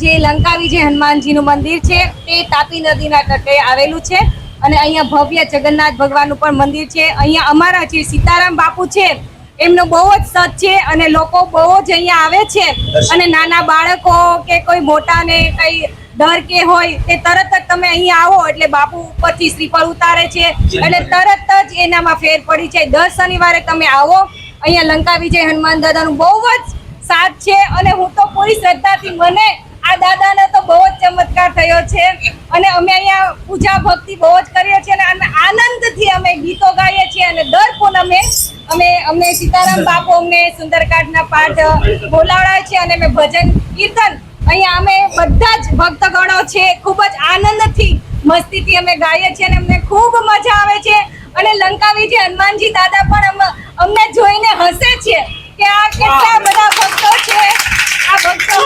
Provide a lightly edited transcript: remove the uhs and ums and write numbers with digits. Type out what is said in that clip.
જે લંકા વિજય હનુમાનજીનું મંદિર છે તે તાપી નદીના તટે આવેલું છે અને અહીંયા ભવ્ય જગન્નાથ ભગવાનનું પણ મંદિર છે। અહીંયા અમારા જે સીતારામ બાપુ છે એમનો બહુ જ સત છે અને લોકો બહુ જ અહીંયા આવે છે અને નાના બાળકો કે કોઈ મોટાને કઈ ડર કે હોય તે તરત જ તમે અહીંયા આવો એટલે બાપુ ઉપરથી શ્રીફળ ઉતારે છે એટલે તરત જ એનામાં ફેર પડી જાય। દર શનિવારે તમે આવો, અહીંયા લંકા વિજય હનુમાન દાદાનું બહુ જ સાથ છે અને હું તો પૂરી શ્રદ્ધાથી મને આ દાદાને તો બહુ જ ચમત્કાર થયો છે અને અમે અહીંયા પૂજા ભક્તિ બહુ જ કરીએ છીએ અને આનંદથી અમે ગીતો ગાઈએ છીએ અને દર પૂનમે અમે સીતારામ બાપુ અમને સુંદરકાંડના પાઠ બોલાવડાય છે અને અમે ભજન કીર્તન અહીંયા અમે બધા જ ભક્તગણો છે ખૂબ જ આનંદથી મસ્તીથી અમે ગાઈએ છીએ અને અમને ખૂબ મજા આવે છે અને લંકા વિજય હનુમાનજી દાદા પણ અમને જોઈને હસે છે કે આ કેટલા બધા ભક્તો છે। આ ભક્તો